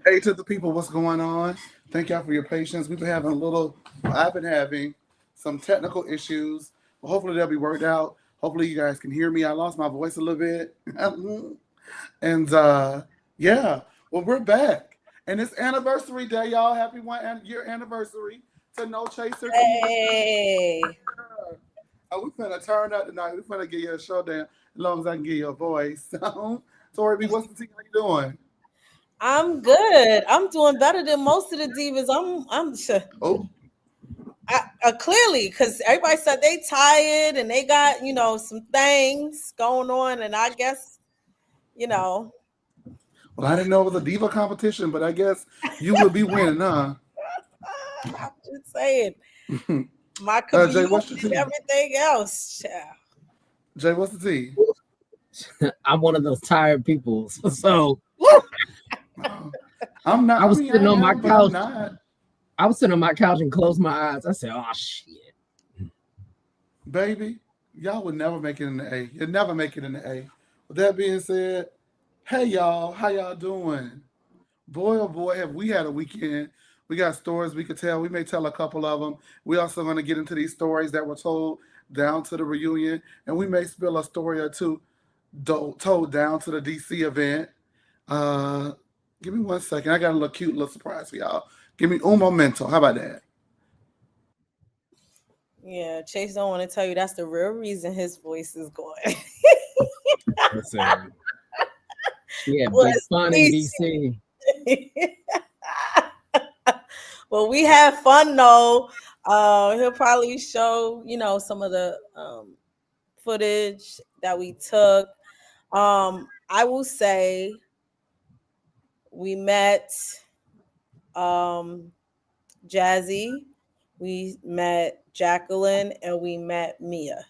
Hey to the people, what's going on? Thank y'all for your patience. I've been having some technical issues, but hopefully they'll be worked out. Hopefully you guys can hear me. I lost my voice a little bit. And yeah, well, we're back. And it's anniversary day, y'all. Happy 1 year anniversary to No Chaser TV. Hey. We finna turn up tonight. We finna get you a showdown as long as I can get your voice. So, Tori B, what's the tea? How you doing? I'm good. I'm doing better than most of the divas. Oh, Clearly, because everybody said they tired and they got some things going on, and I guess you know well, I didn't know it was a diva competition, but I guess you will be winning, huh? I'm just saying my commute Jay, what's the and tea? everything else. Child. Jay, what's the tea? I'm one of those tired people. So I'm not. I was sitting on my but I'm couch. not. I was sitting on my couch and closed my eyes. I said, "Oh shit, Baby, y'all would never make it in the A. You'll never make it in the A. With that being said, hey y'all, how y'all doing? Boy, oh boy, have we had a weekend. We got stories we could tell. We may tell a couple of them. We also going to get into these stories that were told down to the reunion, and we may spill a story or two told down to the DC event. Uh, Give me 1 second. I got a cute little surprise for y'all. Give me un momento. How about that? Yeah, Chase don't want to tell you that's the real reason his voice is going. listen." Yeah, Well, big fun in DC. well, we had fun though. He'll probably show some of the footage that we took. I will say we met Jazzy, we met Jacqueline, and we met Mia.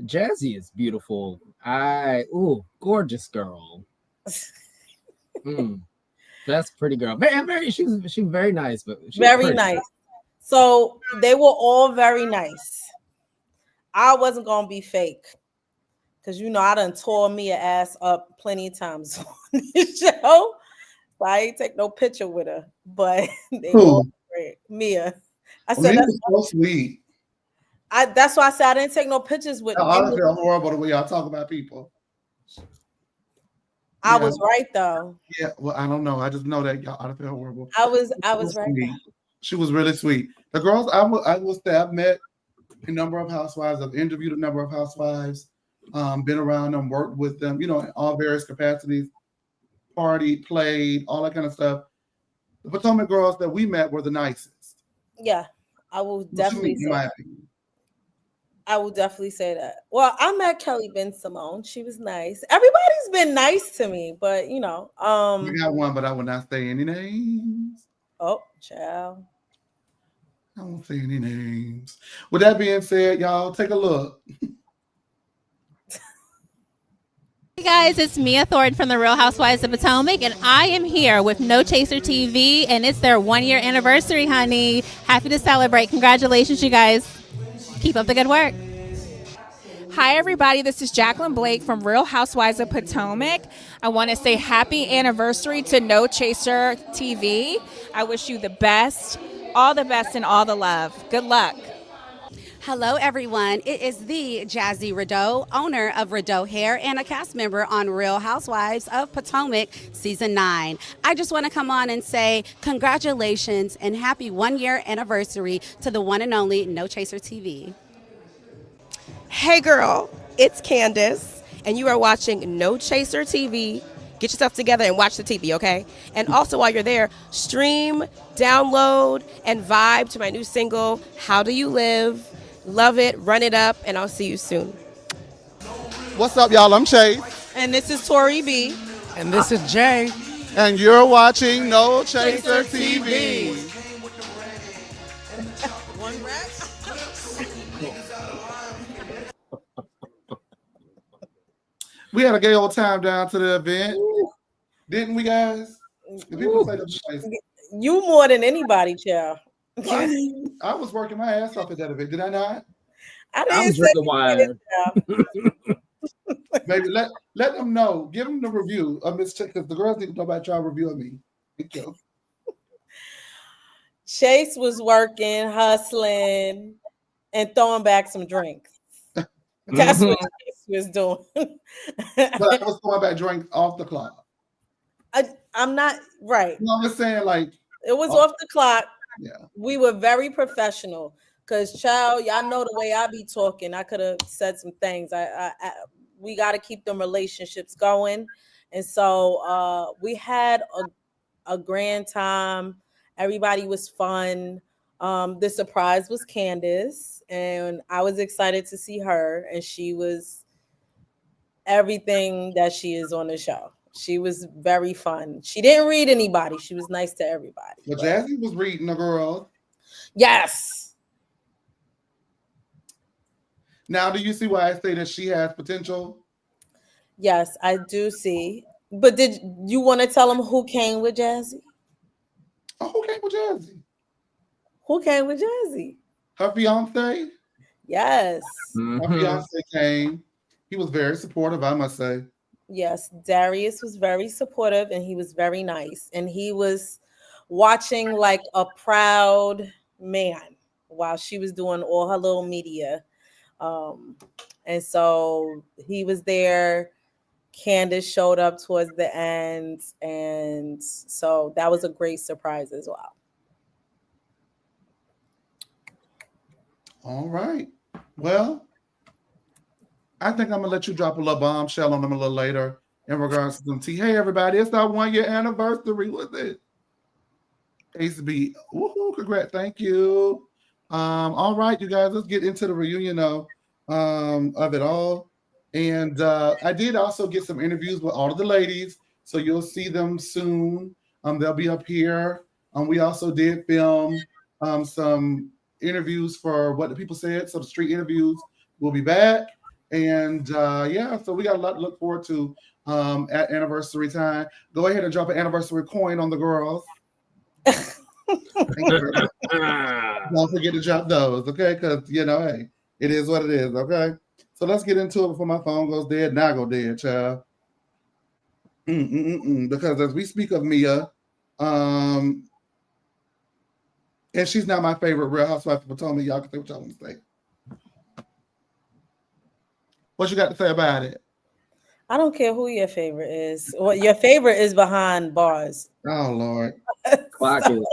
Jazzy is beautiful. Gorgeous girl. That's pretty girl. She's very nice, but she's Very pretty. nice. So they were all very nice. I wasn't gonna be fake because I done tore Mia ass up plenty of times on this show. So I ain't take no picture with her, but they were all great. Mia. I said Mia was so sweet. That's why I said I didn't take no pictures with I feel horrible the way y'all talk about people. I was right though. Yeah, well, I don't know. I just know that y'all. I feel horrible. I was right. She was really sweet. The girls I will say I've met a number of housewives. I've interviewed a number of housewives. Been around them, worked with them. In all various capacities. Partied, played, all that kind of stuff. The Potomac girls that we met were the nicest. Yeah, I will definitely say that. I will definitely say that. Well, I met Kelly Ben Simone. She was nice. Everybody's been nice to me, but I got one, but I will not say any names. Oh, child. I won't say any names. With that being said, y'all take a look. Hey guys, it's Mia Thornton from the Real Housewives of Potomac, and I am here with No Chaser TV, and it's their 1 year anniversary, honey. Happy to celebrate. Congratulations, you guys. Keep up the good work. Hi, everybody. This is Jacqueline Blake from Real Housewives of Potomac. I want to say happy anniversary to No Chaser TV. I wish you the best, all the best, and all the love. Good luck. Hello, everyone. It is the Jazzy Rideau, owner of Rideau Hair and a cast member on Real Housewives of Potomac Season 9. I just want to come on and say congratulations and happy 1 year anniversary to the one and only No Chaser TV. Hey, girl, it's Candace, and you are watching No Chaser TV. Get yourself together and watch the TV, okay? And also, while you're there, stream, download, and vibe to my new single, How Do You Live? Love it, run it up, and I'll see you soon. What's up, y'all? I'm Chase. And this is Tori B. And this is Jay. And you're watching No Chaser TV. One rap. We had a gay old time down to the event. Didn't we, guys? The people say the place. You more than anybody, child. I was working my ass off at that event. Did I not? I was drinking wine. Baby, let them know. Give them the review of Miss Chick, because the girls need to know about y'all review of me. Thank you. Chase was working, hustling, and throwing back some drinks. That's what Chase was doing. But I was throwing back drinks off the clock. I'm not right. You know what I'm saying? Like, it was off the clock. Yeah. We were very professional. Cause child, y'all know the way I be talking. I could have said some things. We got to keep them relationships going, and so we had a grand time. Everybody was fun. The surprise was Candace, and I was excited to see her, and she was everything that she is on the show. She was very fun. She didn't read anybody. She was nice to everybody. Well, Jazzy was reading the girl. Yes. Now, do you see why I say that she has potential? Yes, I do see. But did you want to tell them who came with Jazzy? Oh, who came with Jazzy? Who came with Jazzy? Her fiance? Yes. Her fiance came. He was very supportive, I must say. Yes, Darius was very supportive and he was very nice. And he was watching like a proud man while she was doing all her little media. And so he was there. Candace showed up towards the end. And so that was a great surprise as well. All right. Well, I think I'm going to let you drop a little bombshell on them a little later in regards to them. Hey, everybody, it's our 1 year anniversary with it. Ace B. Woohoo, congrats. Thank you. All right, you guys, let's get into the reunion of it all. And I did also get some interviews with all of the ladies, so you'll see them soon. They'll be up here. We also did film some interviews for What the People Said, so the street interviews will be back. And yeah, so we got a lot to look forward to at anniversary time. Go ahead and drop an anniversary coin on the girls. Don't forget to drop those, okay? Because, you know, hey, it is what it is, okay? So let's get into it before my phone goes dead. Now go dead, child. Because as we speak of Mia, and she's not my favorite Real Housewife of Potomac. Y'all can say what y'all want to say. What you got to say about it? I don't care who your favorite is. Well, your favorite is behind bars. Oh, Lord. Clock it.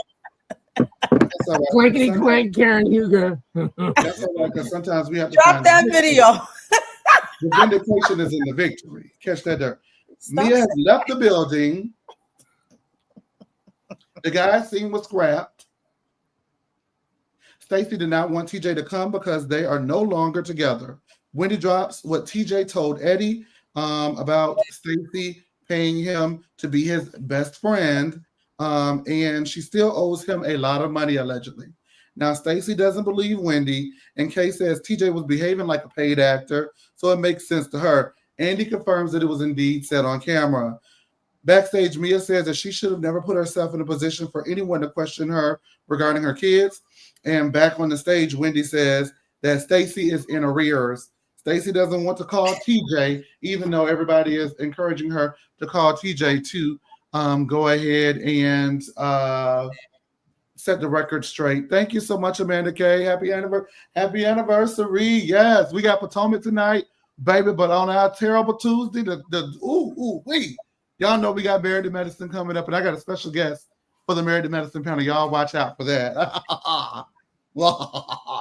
Blankety blank, Karen Huger. That's all right, because sometimes we have to drop that video. The vindication is in the victory. Catch that there. Mia has left the building. The guy's scene was scrapped. Stacy did not want TJ to come because they are no longer together. Wendy drops what TJ told Eddie about Stacy paying him to be his best friend, and she still owes him a lot of money, allegedly. Now, Stacy doesn't believe Wendy, and Kay says TJ was behaving like a paid actor, so it makes sense to her. Andy confirms that it was indeed said on camera. Backstage, Mia says that she should have never put herself in a position for anyone to question her regarding her kids. And back on the stage, Wendy says that Stacy is in arrears. Stacy doesn't want to call TJ, even though everybody is encouraging her to call TJ to go ahead and set the record straight. Thank you so much, Amanda Kay. Happy anniversary. Yes, we got Potomac tonight, baby, but on our terrible Tuesday, y'all know we got Married to Medicine coming up, and I got a special guest for the Married to Medicine panel. Y'all watch out for that.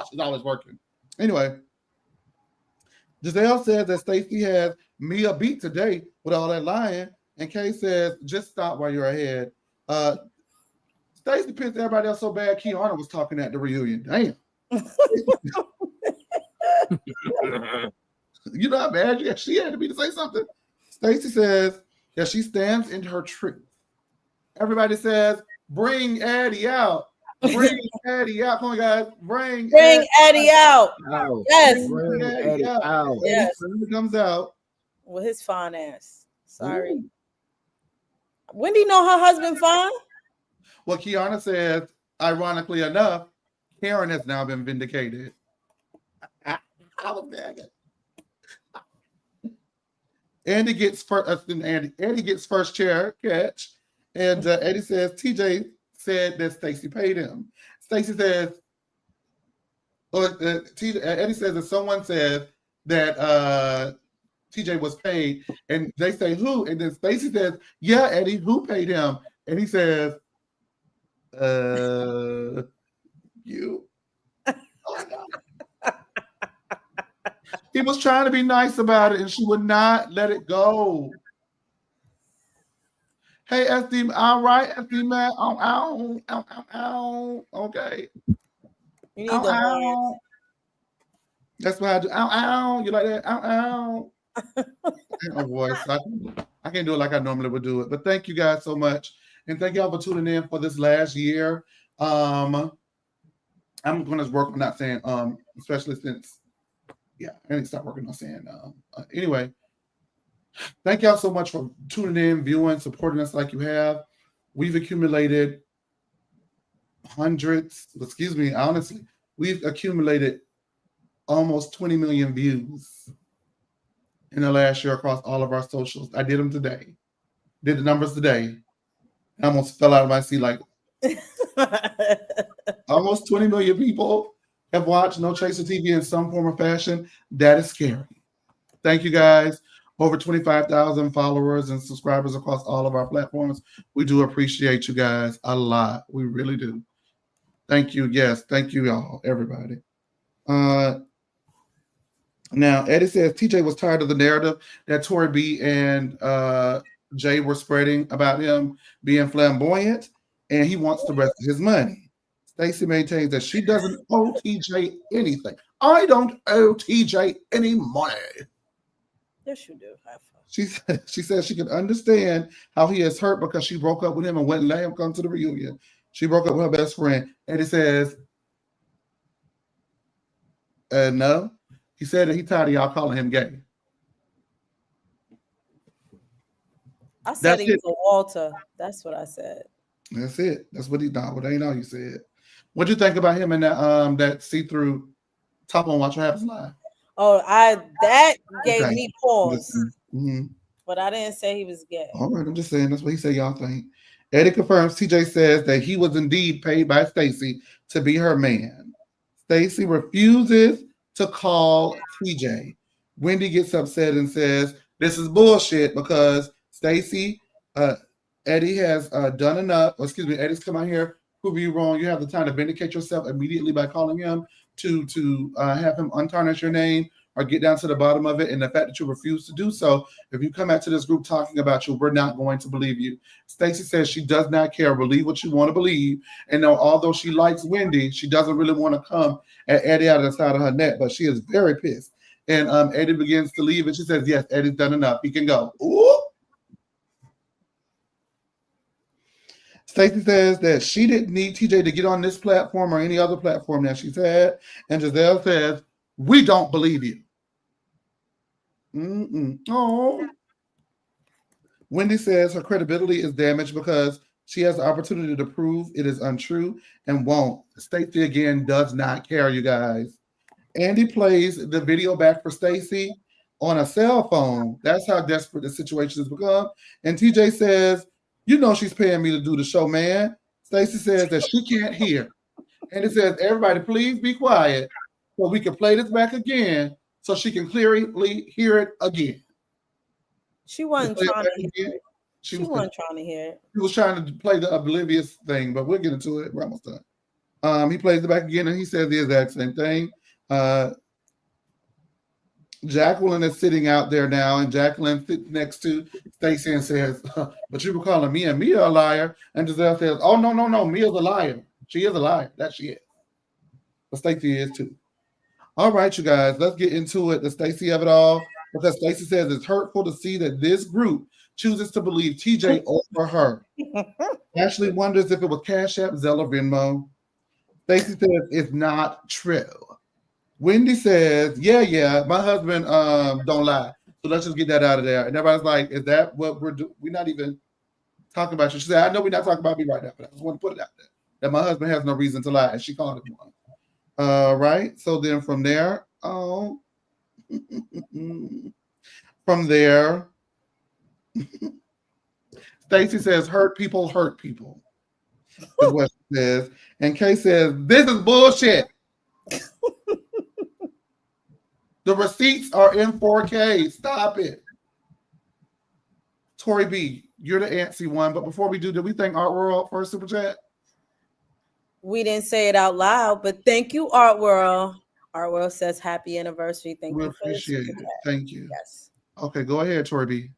She's always working. Anyway, Giselle says that Stacy has Mia beat today with all that lying, and Kay says, just stop while you're ahead. Stacy pissed everybody else so bad, Kiana was talking at the reunion. Damn. You know how bad she had to be to say something? Stacy says that she stands in her truth. Everybody says, bring Eddie out. Bring Eddie out. Come on, guys. Bring Eddie out. Yes. Bring Eddie out. Yes. He comes out. With his fine ass. Sorry. Ooh. Wendy know her husband fine? Well, Kiana says, ironically enough, Karen has now been vindicated. I was mad. Andy gets first. Eddie gets first chair catch, and Eddie says TJ said that Stacy paid him. Stacy says, or Eddie says that someone says that TJ was paid, and they say who, and then Stacy says, "Yeah, Eddie, who paid him?" And he says, "You." He was trying to be nice about it, and she would not let it go. Hey, SD, all right, SD man. Ow, ow, ow, ow, ow. Okay. You need Ow, the ow. hands. That's what I do. Ow, ow. You like that? Ow, ow. My voice. I can't do it like I normally would do it. But thank you guys so much. And thank y'all for tuning in for this last year. I'm gonna work on not saying especially since I need to stop working on saying anyway. Thank y'all so much for tuning in, viewing, supporting us like you have. We've accumulated honestly, we've accumulated almost 20 million views in the last year across all of our socials. I did them today. Did the numbers today. I almost fell out of my seat like almost 20 million people have watched No Chaser TV in some form or fashion. That is scary. Thank you guys. Over 25,000 followers and subscribers across all of our platforms. We do appreciate you guys a lot. We really do. Thank you. Yes. Thank you, y'all, everybody. Now, Eddie says TJ was tired of the narrative that Tori B and Jay were spreading about him being flamboyant, and he wants the rest of his money. Stacy maintains that she doesn't owe TJ anything. I don't owe TJ any money. Yes, you do. She says she can understand how he is hurt because she broke up with him and wouldn't let him come to the reunion. She broke up with her best friend. And he says, no. He said that he's tired of y'all calling him gay. I said he was a Walter. That's what I said. That's it. That's what he done. What ain't all you said. What'd you think about him in that see-through top on Watch What Happens Live? Oh, that gave me pause. Mm-hmm. But I didn't say he was gay. All right, I'm just saying that's what he said. Y'all think. Eddie confirms TJ says that he was indeed paid by Stacy to be her man. Stacy refuses to call TJ. Wendy gets upset and says this is bullshit because Stacy, Eddie has done enough. Eddie's come out here, prove you wrong. You have the time to vindicate yourself immediately by calling him to have him untarnish your name or get down to the bottom of it. And the fact that you refuse to do so, if you come out to this group talking about you, we're not going to believe you. Stacy says she does not care. Believe what you want to believe. And although she likes Wendy, she doesn't really want to come at Eddie out of the side of her neck, but she is very pissed. And Eddie begins to leave, and she says, yes, Eddie's done enough. He can go. Ooh. Stacy says that she didn't need TJ to get on this platform or any other platform that she's had. And Giselle says, we don't believe you. Oh. Wendy says her credibility is damaged because she has the opportunity to prove it is untrue and won't. Stacy again does not care, you guys. Andy plays the video back for Stacy on a cell phone. That's how desperate the situation has become. And TJ says, you know she's paying me to do the show, man. Stacy says that she can't hear. And it says, everybody, please be quiet so we can play this back again so she can clearly hear it again. She wasn't trying to hear it. She wasn't trying to hear it. He was trying to play the oblivious thing, but we'll get into it. We're almost done. He plays it back again, and he says the exact same thing. Jacqueline is sitting out there now, and Jacqueline sits next to Stacy and says, but you were calling me and Mia a liar. And Giselle says, oh, no, Mia's a liar. She is a liar. That she is. But Stacy is too. All right, you guys, let's get into it. The Stacy of it all, because Stacy says it's hurtful to see that this group chooses to believe TJ over her. Ashley wonders if it was Cash App, Zelle, or Venmo. Stacy says it's not true. Wendy says, yeah, my husband don't lie. So let's just get that out of there. And everybody's like, is that what we're doing? We're not even talking about you. She said, I know we're not talking about me right now, but I just want to put it out there that my husband has no reason to lie. And she called him one. Right? So then from there, from there, Stacy says, hurt people is what she says. And Kay says, this is bullshit. The receipts are in 4K. Stop it. Tori B, you're the antsy one. But before we do, did we thank Art World for a super chat? We didn't say it out loud, but thank you, Art World. Art World says happy anniversary. Thank We you for the appreciate super it. chat. Thank you. Yes. Okay, go ahead, Tori B.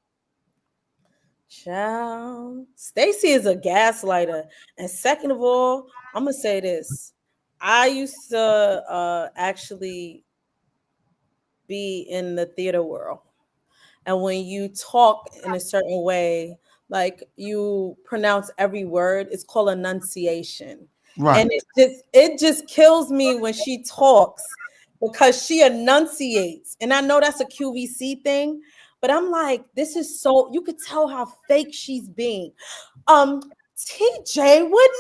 Child. Stacy is a gaslighter. And second of all, I'm gonna say this. I used to actually be in the theater world. And when you talk in a certain way, like you pronounce every word, it's called enunciation. Right. And it just kills me when she talks because she enunciates. And I know that's a QVC thing, but I'm like, this is so, you could tell how fake she's being. TJ would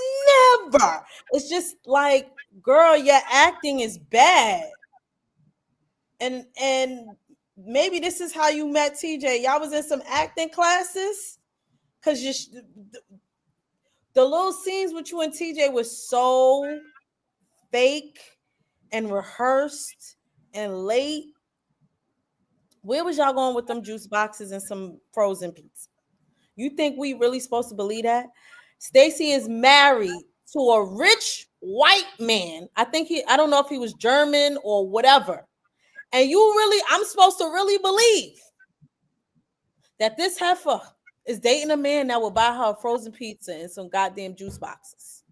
never. It's just like, girl, your acting is bad. And maybe this is how you met TJ. Y'all was in some acting classes, because the little scenes with you and TJ was so fake and rehearsed and late. Where was y'all going with them juice boxes and some frozen pizza? You think we really supposed to believe that? Stacy is married to a rich white man. I don't know if he was German or whatever. And I'm supposed to really believe that this heifer is dating a man that will buy her a frozen pizza and some goddamn juice boxes.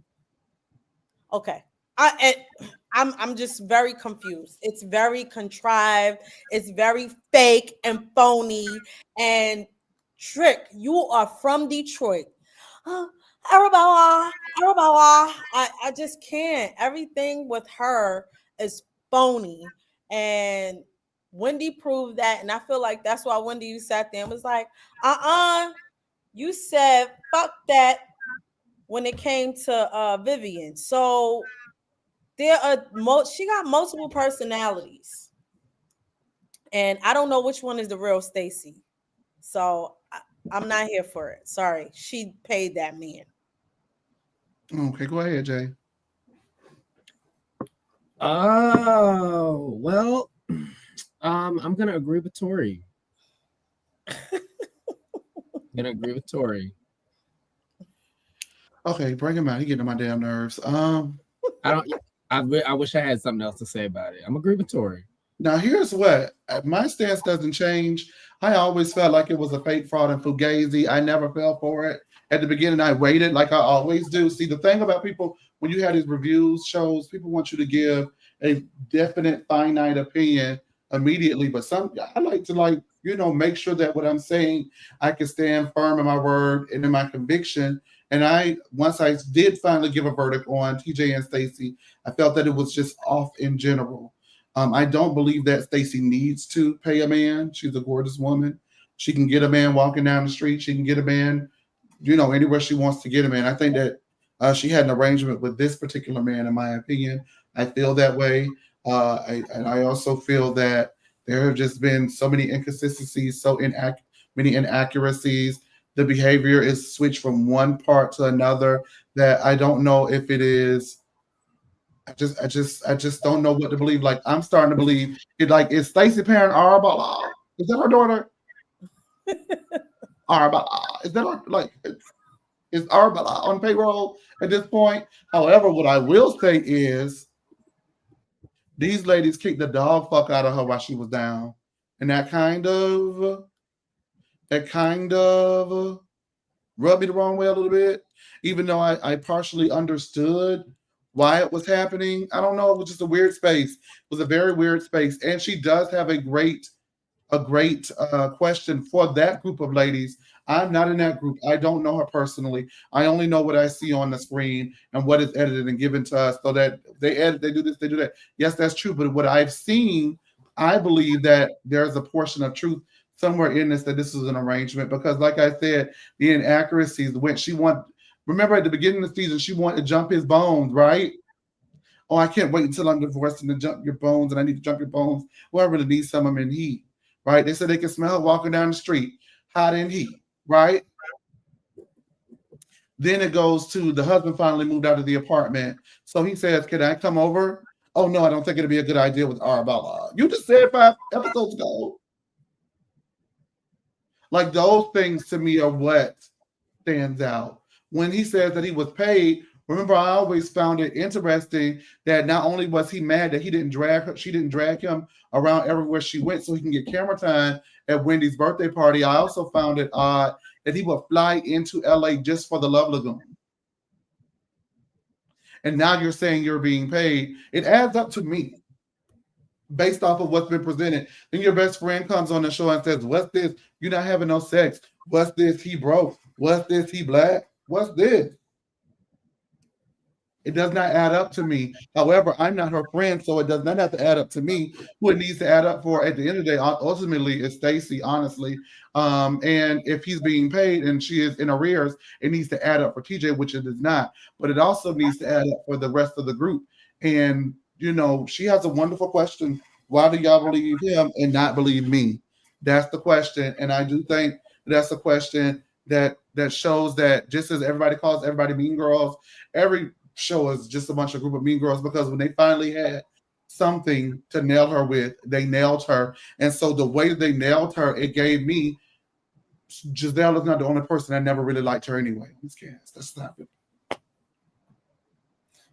Okay. I'm just very confused. It's very contrived. It's very fake and phony. And Trick, you are from Detroit. Arabella. I just can't. Everything with her is phony. And Wendy proved that. And I feel like that's why Wendy, you sat there and was like, you said fuck that when it came to Vivian. So there are she got multiple personalities. And I don't know which one is the real Stacy. So I'm not here for it. Sorry. She paid that man. Okay, go ahead, Jay. Oh, well, I'm gonna agree with Tori. Okay, bring him out. He getting on my damn nerves. I wish I had something else to say about it. I'm agree with Tori. Now here's what my stance doesn't change. I always felt like it was a fake fraud and fugazi. I never fell for it. At the beginning, I waited like I always do. See, the thing about people, when you have these reviews, shows, people want you to give a definite, finite opinion immediately. But I like to make sure that what I'm saying, I can stand firm in my word and in my conviction. And once I did finally give a verdict on TJ and Stacy, I felt that it was just off in general. I don't believe that Stacy needs to pay a man. She's a gorgeous woman. She can get a man walking down the street. She can get a man, anywhere she wants to get a man. I think that she had an arrangement with this particular man, in my opinion. I feel that way. And I also feel that there have just been so many inconsistencies, many inaccuracies. The behavior is switched from one part to another that I don't know if it is. I just don't know what to believe. Like, I'm starting to believe it. Like, is Stacey parent Arabella? Is that her daughter? Arabella. Is that is Arabella on payroll at this point? However, what I will say is these ladies kicked the dog fuck out of her while she was down. And that kind of rubbed me the wrong way a little bit, even though I partially understood why it was happening. I don't know. It was just a weird space. It was a very weird space. And she does have a great question for that group of ladies. I'm not in that group. I don't know her personally. I only know what I see on the screen and what is edited and given to us, so that they edit, they do this, they do that. Yes, that's true. But what I've seen, I believe that there's a portion of truth somewhere in this, that this is an arrangement, because like I said, the inaccuracies, remember at the beginning of the season, she wanted to jump his bones, right? Oh, I can't wait until I'm divorced and to jump your bones, and I need to jump your bones. Well, I really need some of them in heat, right? They said they can smell it walking down the street, hot in heat. right? Then it goes to the husband finally moved out of the apartment. So he says, "Can I come over?" "Oh no, I don't think it'd be a good idea with Arabella." You just said 5 episodes ago. Like those things to me are what stands out. When he says that he was paid, remember I always found it interesting that not only was he mad that he didn't drag her, she didn't drag him around everywhere she went so he can get camera time at Wendy's birthday party. I also found it odd that he would fly into LA just for the Love Lagoon. And now you're saying you're being paid. It adds up to me based off of what's been presented. Then your best friend comes on the show and says, "What's this? You're not having no sex. What's this? He broke. What's this? He black. What's this?" It does not add up to me. However, I'm not her friend, so it does not have to add up to me. Who it needs to add up for at the end of the day, ultimately, is Stacy, honestly. And if he's being paid and she is in arrears, it needs to add up for TJ, which it does not. But it also needs to add up for the rest of the group. And, she has a wonderful question. Why do y'all believe him and not believe me? That's the question. And I do think that's a question that shows that just as everybody calls everybody mean girls, every show is just a bunch of group of mean girls, because when they finally had something to nail her with, they nailed her. And so the way that they nailed her, it gave me Giselle is not the only person that never really liked her anyway. That's not it.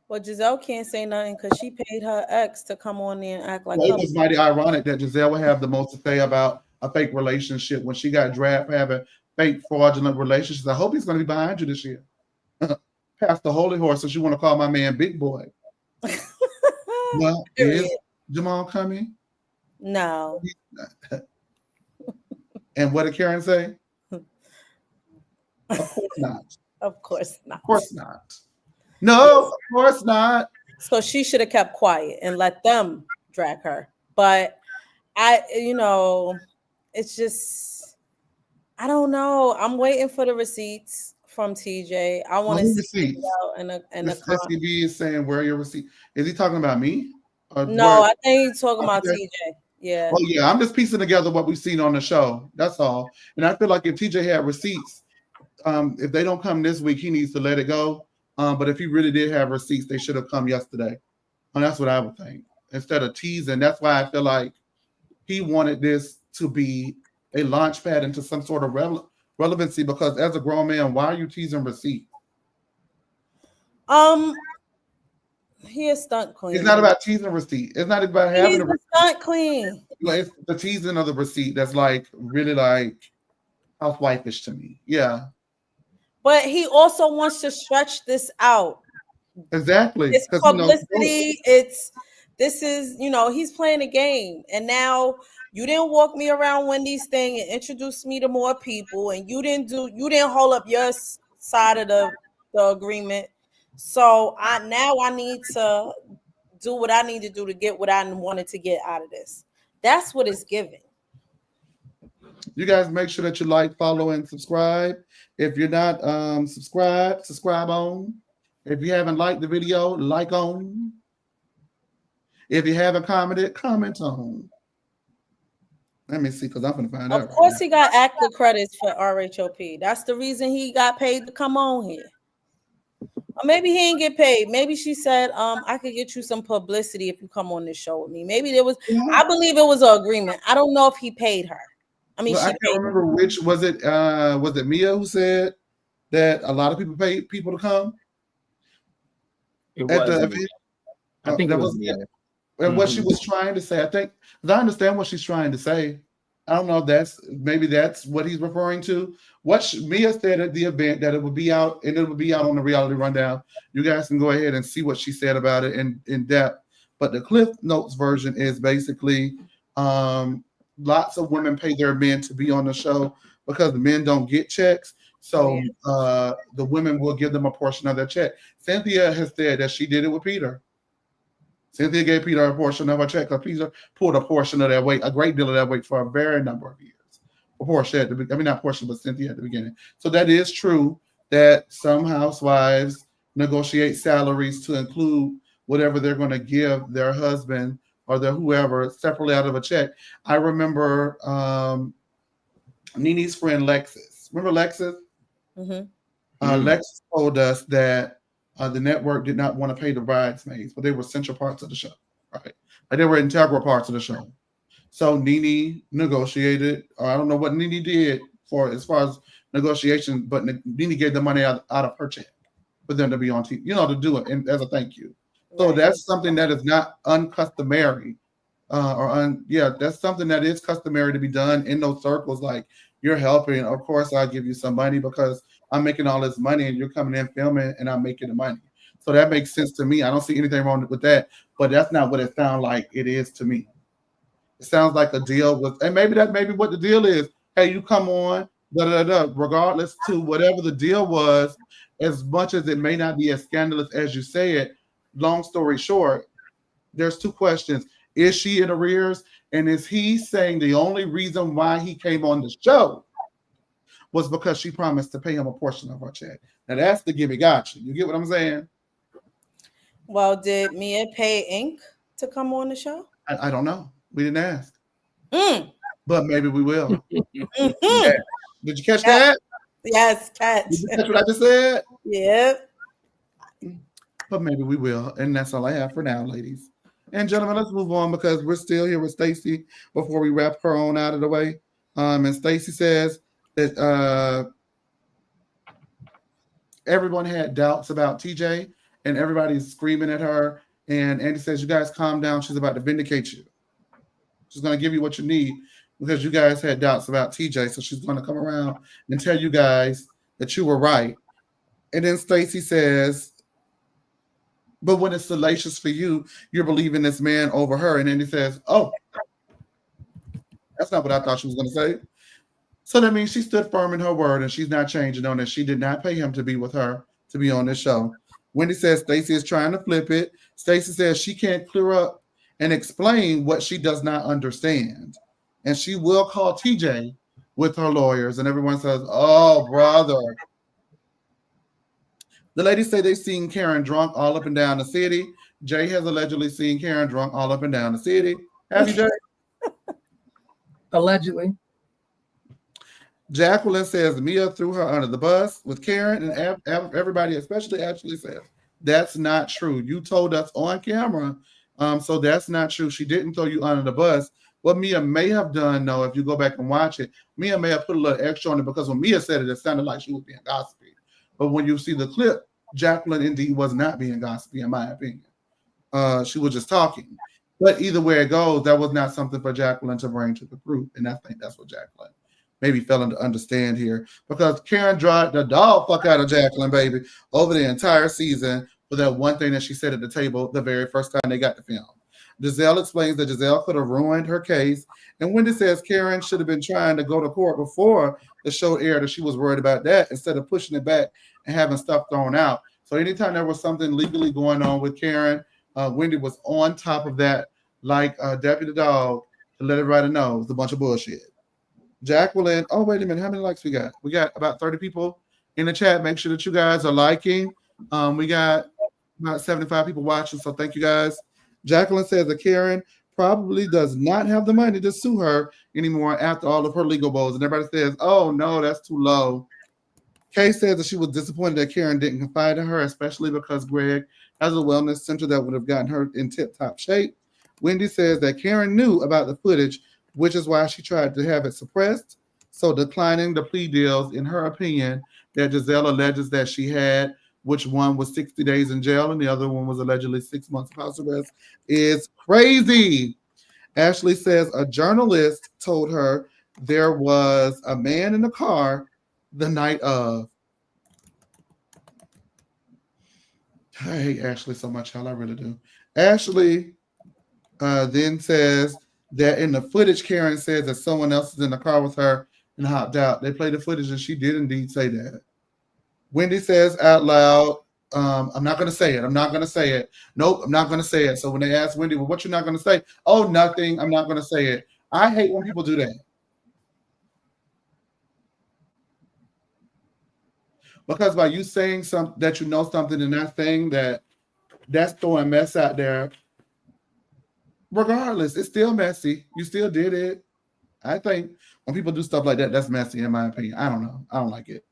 Well, Giselle can't say nothing because she paid her ex to come on there and act like Well, it was mighty ironic that Giselle would have the most to say about a fake relationship when she got dragged for having fake fraudulent relationships. I hope he's going to be behind you this year. Past the holy horse, since you want to call my man Big Boy. Well, is Jamal coming? No. And what did Karen say? Of course not. Of course not. Of course not. No, of course not. So she should have kept quiet and let them drag her. But it's just, I don't know. I'm waiting for the receipts from TJ. I want to see it out in a SCB is saying, "Where are your receipts?" Is he talking about me? No, I think he's talking about TJ. Yeah. Oh yeah, I'm just piecing together what we've seen on the show. That's all. And I feel like if TJ had receipts, if they don't come this week, he needs to let it go. But if he really did have receipts, they should have come yesterday. And that's what I would think. Instead of teasing, that's why I feel like he wanted this to be a launch pad into some sort of relevancy, because as a grown man, why are you teasing receipts? He a stunt queen. It's not about teasing a receipt. It's not about having a receipt. Stunt queen. It's the teasing of the receipt that's like really like housewife-ish to me. Yeah. But he also wants to stretch this out. Exactly. It's publicity. He's playing a game. And now you didn't walk me around Wendy's thing and introduce me to more people, and you didn't hold up your side of the agreement. So I need to do what I need to do to get what I wanted to get out of this. That's what it's giving. You guys make sure that you like, follow, and subscribe. If you're not subscribe on. If you haven't liked the video, like on. If you haven't commented, comment on. Let me see, because I'm going to find out. Of course, he got active credits for RHOP. That's the reason he got paid to come on here. Or maybe he didn't get paid. Maybe she said, I could get you some publicity if you come on this show with me. Maybe there was, I believe it was an agreement. I don't know if he paid her. I mean, I can't remember which was it. Was it Mia who said that a lot of people paid people to come? It was. I think that was Mia. And what she was trying to say, I think, because I understand what she's trying to say. I don't know if that's what he's referring to. What Mia said at the event, that it would be out, and it would be out on the Reality Rundown. You guys can go ahead and see what she said about it in depth. But the Cliff Notes version is basically lots of women pay their men to be on the show because the men don't get checks. So the women will give them a portion of their check. Cynthia has said that she did it with Peter. Cynthia gave Peter a portion of her check, because Peter pulled a portion of that weight, a great deal of that weight, for a very number of years. Not portion, but Cynthia at the beginning. So that is true that some housewives negotiate salaries to include whatever they're going to give their husband or their whoever separately out of a check. I remember Nene's friend Lexus. Remember Lexus? Mm-hmm. Lexus told us that the network did not want to pay the bridesmaids, but they were central parts of the show, right? Like they were integral parts of the show. So Nene negotiated. I don't know what Nene did for as far as negotiation, but Nene gave the money out of her check for them to be on TV, to do it as a thank you. So Right. that's something that is not uncustomary, that's something that is customary to be done in those circles. Like you're helping, of course I'll give you some money because I'm making all this money and you're coming in filming and I'm making the money. So that makes sense to me. I don't see anything wrong with that, but that's not what it sounds like it is to me. It sounds like a deal with, and maybe what the deal is. Hey, you come on, regardless to whatever the deal was, as much as it may not be as scandalous as you say it. Long story short, there's two questions. Is she in arrears? And is he saying the only reason why he came on the show was because she promised to pay him a portion of her check? Now that's the gimme gotcha. You get what I'm saying? Well, did Mia pay Ink to come on the show? I don't know. We didn't ask. Mm. But maybe we will. Mm-hmm. Yeah. Did you catch that? Yes, catch. Did you catch what I just said? Yep. But maybe we will. And that's all I have for now, ladies. And gentlemen, let's move on because we're still here with Stacy before we wrap her on out of the way. And Stacy says that everyone had doubts about TJ and everybody's screaming at her. And Andy says, you guys calm down. She's about to vindicate you. She's going to give you what you need because you guys had doubts about TJ. So she's going to come around and tell you guys that you were right. And then Stacy says, but when it's salacious for you, you're believing this man over her. And then he says, oh, that's not what I thought she was going to say. So that means she stood firm in her word and she's not changing on it. She did not pay him to be with her, to be on this show. Wendy says Stacy is trying to flip it. Stacy says she can't clear up and explain what she does not understand. And she will call TJ with her lawyers. And everyone says, oh, brother. The ladies say they've seen Karen drunk all up and down the city. Jay has allegedly seen Karen drunk all up and down the city. Have you, Jay? Allegedly. Jacqueline says Mia threw her under the bus with Karen, and everybody, especially Ashley, says that's not true. You told us on camera, so that's not true. She didn't throw you under the bus. What Mia may have done, though, if you go back and watch it, Mia may have put a little extra on it because when Mia said it, it sounded like she was being gossipy. But when you see the clip, Jacqueline indeed was not being gossipy, in my opinion. She was just talking. But either way it goes, that was not something for Jacqueline to bring to the group. And I think that's what Jacqueline maybe failing to understand here. Because Karen dragged the dog fuck out of Jacqueline, baby, over the entire season for that one thing that she said at the table the very first time they got to film. Giselle explains that Giselle could have ruined her case. And Wendy says Karen should have been trying to go to court before the show aired, and she was worried about that instead of pushing it back and having stuff thrown out. So anytime there was something legally going on with Karen, Wendy was on top of that like Deputy Dog to let everybody know it was a bunch of bullshit. Jacqueline, oh, wait a minute. How many likes we got? We got about 30 people in the chat. Make sure that you guys are liking. We got about 75 people watching, so thank you guys. Jacqueline says that Karen probably does not have the money to sue her anymore after all of her legal woes. And everybody says, oh, no, that's too low. Kay says that she was disappointed that Karen didn't confide in her, especially because Greg has a wellness center that would have gotten her in tip-top shape. Wendy says that Karen knew about the footage, which is why she tried to have it suppressed. So declining the plea deals, in her opinion, that Giselle alleges that she had, which one was 60 days in jail and the other one was allegedly 6 months of house arrest, is crazy. Ashley says a journalist told her there was a man in the car the night of. I hate Ashley so much, y'all. I really do. Ashley then says that in the footage, Karen says that someone else is in the car with her and hopped out. They played the footage and she did indeed say that. Wendy says out loud, I'm not going to say it. I'm not going to say it. Nope, I'm not going to say it. So when they ask Wendy, well, what you're not going to say? Oh, nothing. I'm not going to say it. I hate when people do that. Because by you saying something that you know something and not saying that, that's throwing mess out there. Regardless, it's still messy. You still did it. I think When people do stuff like that, that's messy in my opinion. I don't know. I don't like it.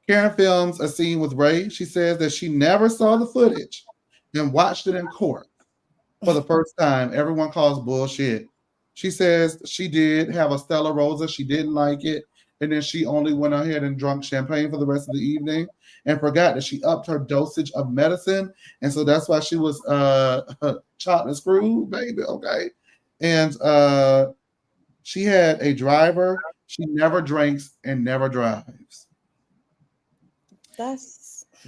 Karen films a scene with Ray. She says that she never saw the footage and watched it in court for the first time. Everyone calls bullshit. She says she did have a Stella Rosa. She didn't like it. And then she only went ahead and drank champagne for the rest of the evening and forgot that she upped her dosage of medicine. And so that's why she was chopped and screwed, baby. Okay. And she had a driver. She never drinks and never drives.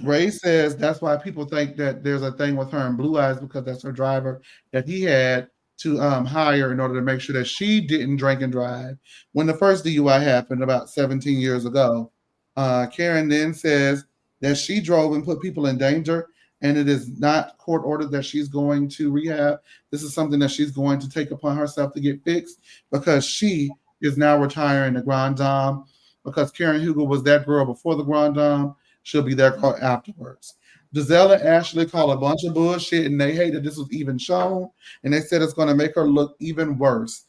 Ray says that's why people think that there's a thing with her and Blue Eyes, because that's her driver that he had to hire in order to make sure that she didn't drink and drive. When the first DUI happened about 17 years ago, Karen then says that she drove and put people in danger, and it is not court ordered that she's going to rehab. This is something that she's going to take upon herself to get fixed, because she is now retiring the Grand Dame, because Karen Hugo was that girl before the Grand Dame. She'll be that girl afterwards. Giselle and Ashley call a bunch of bullshit, and they hate that this was even shown, and they said it's going to make her look even worse.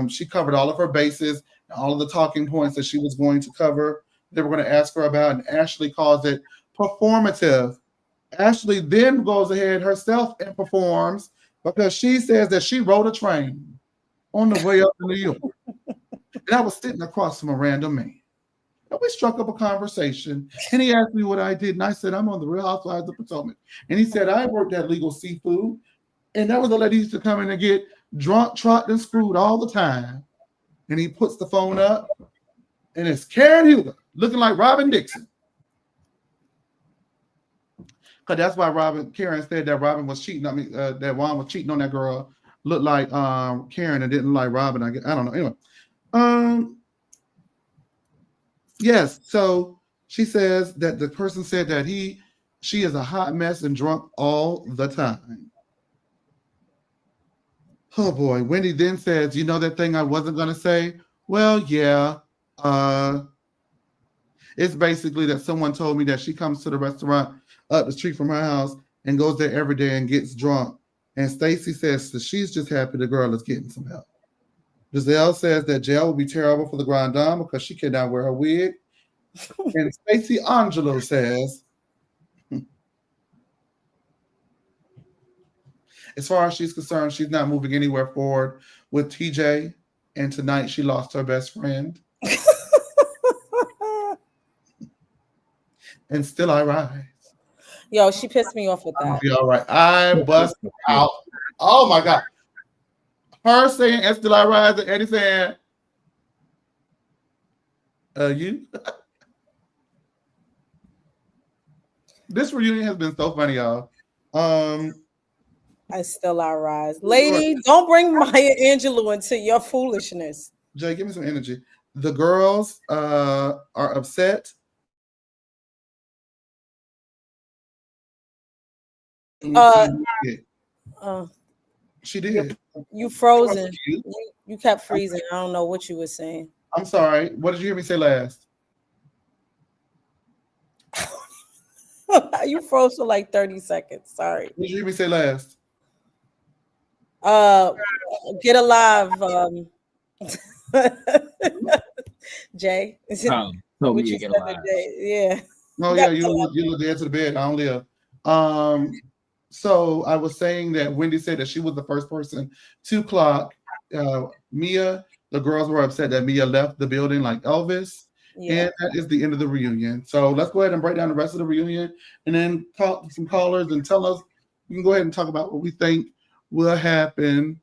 She covered all of her bases, all of the talking points that she was going to cover. They were going to ask her about, and Ashley calls it performative. Ashley then goes ahead herself and performs, because she says that she rode a train on the way up to New York. And I was sitting across from a random man. And we struck up a conversation, and he asked me what I did, and I said, I'm on the Real Housewives of Potomac. And he said, I worked at Legal Seafood, and that was a lady used to come in and get drunk, trot, and screwed all the time. And he puts the phone up, and it's Karen Huger, looking like Robin Dixon. Because that's why Karen said that Robin was cheating on me, that Juan was cheating on that girl, looked like Karen and didn't like Robin. I don't know. Anyway, yes, so she says that the person said that she is a hot mess and drunk all the time. Oh boy. Wendy then says, you know that thing I wasn't going to say? Well, yeah. It's basically that someone told me that she comes to the restaurant up the street from her house and goes there every day and gets drunk. And Stacy says that she's just happy the girl is getting some help. Giselle says that jail will be terrible for the Grand Dame because she cannot wear her wig. And Stacey Angelo says, as far as she's concerned, she's not moving anywhere forward with TJ. And tonight she lost her best friend. And still I rise. Yo, she pissed me off with that. Be all right. I bust out. Oh my God. Her saying and still I rise, and Eddie saying, you? This reunion has been so funny, y'all. I still I rise. Lady, don't bring Maya Angelou into your foolishness. Jay, give me some energy. The girls are upset. She did. You frozen. You kept freezing. I don't know what you were saying. I'm sorry. What did you hear me say last? You froze for like 30 seconds. Sorry. What did you hear me say last? Get alive. Jay. What you get alive. Yeah. Oh yeah, you look dead to the bed. I don't live. So I was saying that Wendy said that she was the first person to clock Mia. The girls were upset that Mia left the building like Elvis. Yeah. And that is the end of the reunion. So let's go ahead and break down the rest of the reunion and then talk to some callers and tell us. We can go ahead and talk about what we think will happen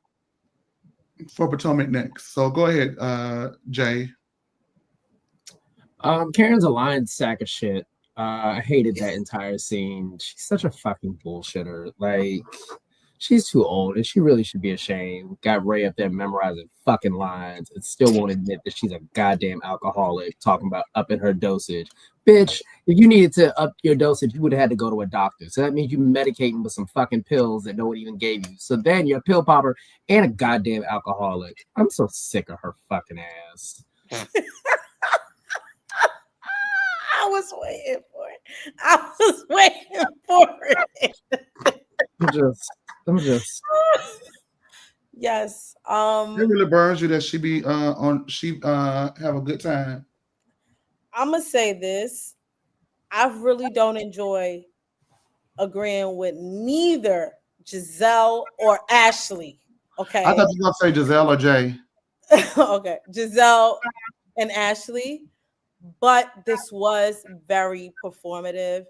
for Potomac next. So go ahead, Jay. Karen's a lying sack of shit. I hated that entire scene. She's such a fucking bullshitter. Like, she's too old and she really should be ashamed. Got Ray up there memorizing fucking lines and still won't admit that she's a goddamn alcoholic talking about upping her dosage. Bitch, if you needed to up your dosage, you would have had to go to a doctor. So that means you're medicating with some fucking pills that no one even gave you. So then you're a pill popper and a goddamn alcoholic. I'm so sick of her fucking ass. I was waiting for it. I was waiting for it. I'm just. Yes. It really burns you that she be have a good time. I'm gonna say this. I really don't enjoy agreeing with neither Giselle or Ashley. I Okay. thought you were gonna say Giselle or Jay. Okay. Giselle and Ashley. But this was very performative.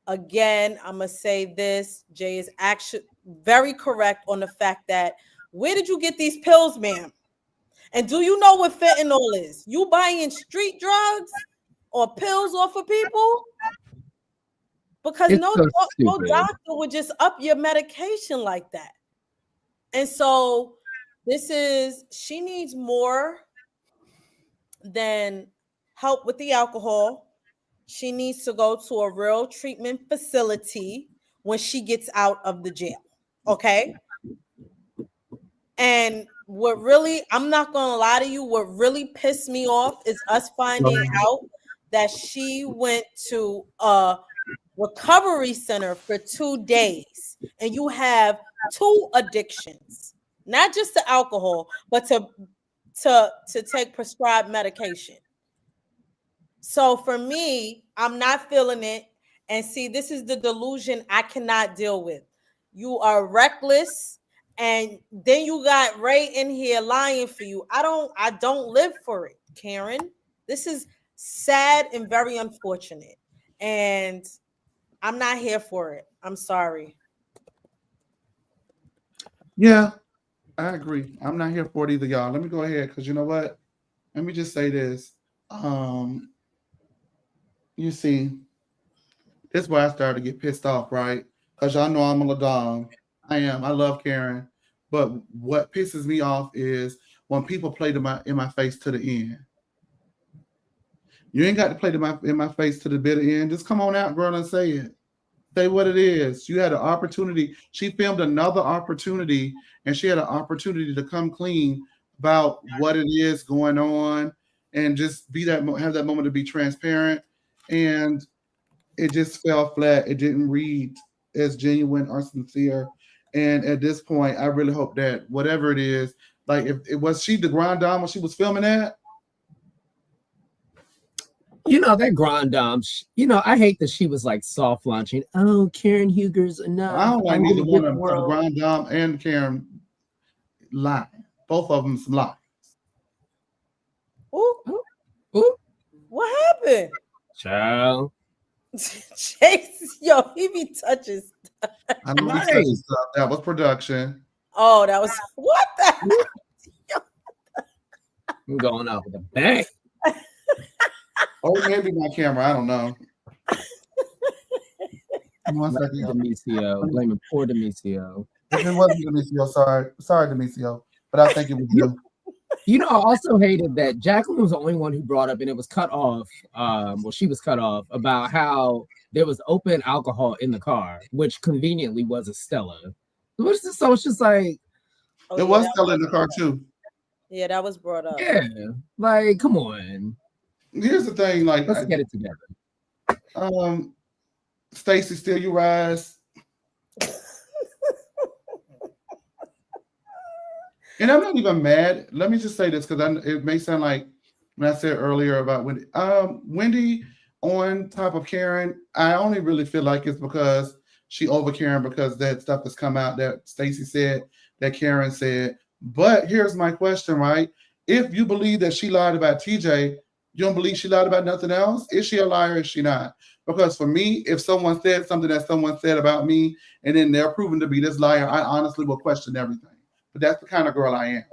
Again, I'm gonna say this. Jay is actually very correct on the fact that where did you get these pills, ma'am? And do you know what fentanyl is? You buying street drugs or pills off of people? Because It's so no stupid. doctor would just up your medication like that. And so she needs more than help with the alcohol. She needs to go to a real treatment facility when she gets out of the jail. Okay. And I'm not going to lie to you, what really pissed me off is us finding out that she went to a recovery center for 2 days and you have 2 addictions, not just to alcohol, but to take prescribed medication. So for me, I'm not feeling it. And see, this is the delusion I cannot deal with. You are reckless, and then you got Ray in here lying for you. I don't live for it, Karen. This is sad and very unfortunate. And I'm not here for it. I'm sorry. Yeah, I agree. I'm not here for it either, y'all. Let me go ahead because you know what? Let me just say this. Um, you see, this is why I started to get pissed off, right? Because y'all know I'm a Ladom. I am. I love Karen. But what pisses me off is when people play in my face to the end. You ain't got to play in my face to the bitter end. Just come on out, girl, and say it. Say what it is. You had an opportunity. She filmed another opportunity, and she had an opportunity to come clean about what it is going on, and just have that moment to be transparent. And it just fell flat. It didn't read as genuine or sincere. And at this point, I really hope that whatever it is, like if it was she the grand dame when she was filming that. You know, that Grand Dame, I hate that she was like soft launching. Oh, Karen Huger's enough. I don't like I'm neither gonna one get of the them. The world. grand dame and Karen lie. Both of them lie. Ooh, Ooh, what happened? child. Chase, yo, he be touching. I know Right. he's touching stuff. That was production. Oh, that was what the I'm going out with a bang. Or maybe my camera. I don't know. One second. y'all. Demisio, blaming poor Demisio. If it wasn't Demisio, sorry, Demisio. But I think it was you. You know, I also hated that Jacqueline was the only one who brought up, and it was cut off. She was cut off about how there was open alcohol in the car, which conveniently was a Stella. So it's just like, Oh, It yeah, was that still in the car too. yeah, that was brought up. yeah, like, come on, Here's the thing, like, let's get it together. Stacy, still you rise. And I'm not even mad. Let me just say this because it may sound like when I said earlier about Wendy. Wendy on top of Karen, I only really feel like it's because she over Karen because that stuff has come out that Stacy said, that Karen said. But here's my question, right? If you believe that she lied about TJ, you don't believe she lied about nothing else? Is she a liar or is she not? Because for me, if someone said something that someone said about me and then they're proven to be this liar, I honestly will question everything. But that's the kind of girl I am.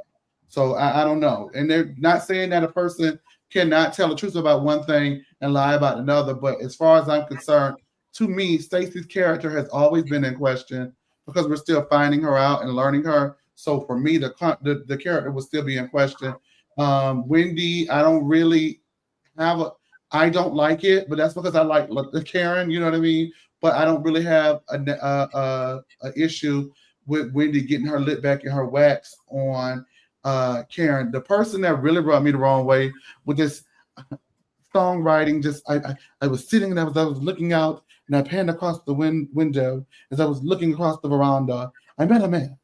So I don't know. And they're not saying that a person cannot tell the truth about one thing and lie about another. But as far as I'm concerned, to me, Stacey's character has always been in question because we're still finding her out and learning her. So for me, the character will still be in question. Wendy, I don't really I don't like it, but that's because I like the Karen, you know what I mean? But I don't really have a issue with Wendy getting her lit back in her wax on Karen. The person that really rubbed me the wrong way with this songwriting, I was sitting and I was looking out and I panned across the window as I was looking across the veranda. I met a man.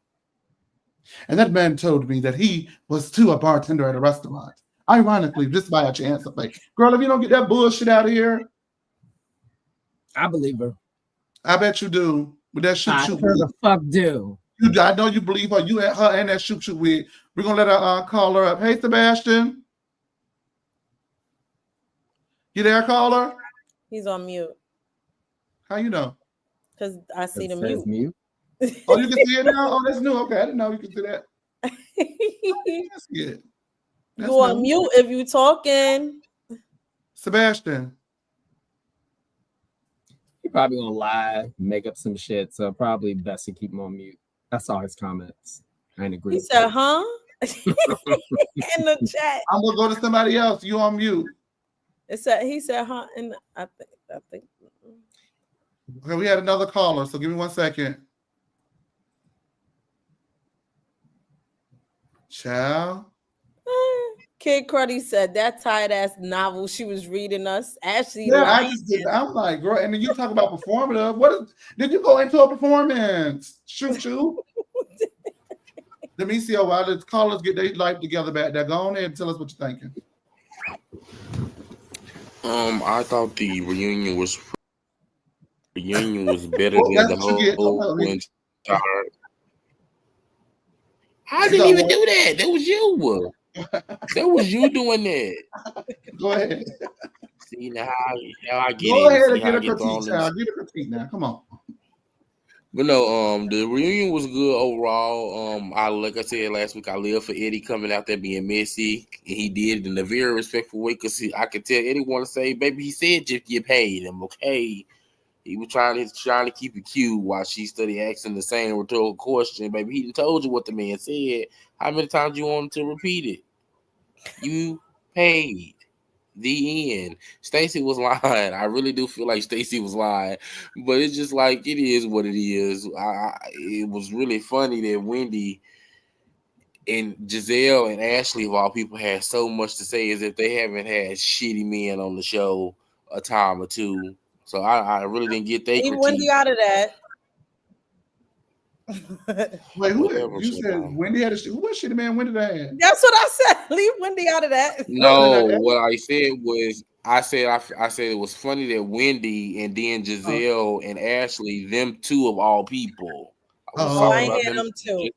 And that man told me that he was too a bartender at a restaurant. Ironically, just by a chance, I'm like, girl, if you don't get that bullshit out of here, I believe her. I bet you do. With that I shoot sure wig. the fuck do. I know you believe her. You and her and that shoot wig. We're gonna let her call her up. Hey, Sebastian. You there, caller? He's on mute How you know? because I see It the says mute. mute. Oh, you can see it now? Oh, that's new. Okay, I didn't know you could see that. That's good. That's You on new. mute if you talking. Sebastian. He probably gonna lie, make up some shit. So probably best to keep him on mute. That's all his comments. I ain't agree. He said, huh? In the chat. I'm gonna go to somebody else. You on mute. He said, huh? And I think. Okay, we had another caller, so give me 1 second. Ciao. Kid Cruddy said that tight ass novel she was reading us. Ashley Yeah, lying. I'm like, girl, and then you talk about performative. Did you go into a performance? Shoot you. Let me see while the callers get their life together back there. Go on ahead and tell us what you're thinking. I thought the reunion was better Oh, than that's the what you get. whole Okay, entire. I didn't even do that. That was you. That was you doing that. Go ahead. See now how I get Go in. ahead See and how get I a get thrown critique, in. child. Get a critique now. Come on. But no, the reunion was good overall. Like I said last week, I live for Eddie coming out there being messy, and he did it in a very respectful way. Cause I could tell Eddie want to say, "Baby," he said, "Just get paid." I'm okay. He was trying to keep it cute while she studied asking the same rhetorical question. Baby, he told you what the man said. How many times you want him to repeat it? You paid. The end. Stacy was lying. I really do feel like Stacy was lying, but it's just like it is what it is. It was really funny that Wendy and Giselle and Ashley of all people had so much to say as if they haven't had shitty men on the show a time or two. So I really didn't get their Leave critique. Wendy out of that. Wait, Whatever, you said Siobhan. Wendy had a who was she the man Wendy had? That's what I said. Leave Wendy out of that. No, what I said was I said it was funny that Wendy and then Giselle and Ashley, them two of all people. I was I talking ain't about hear them too.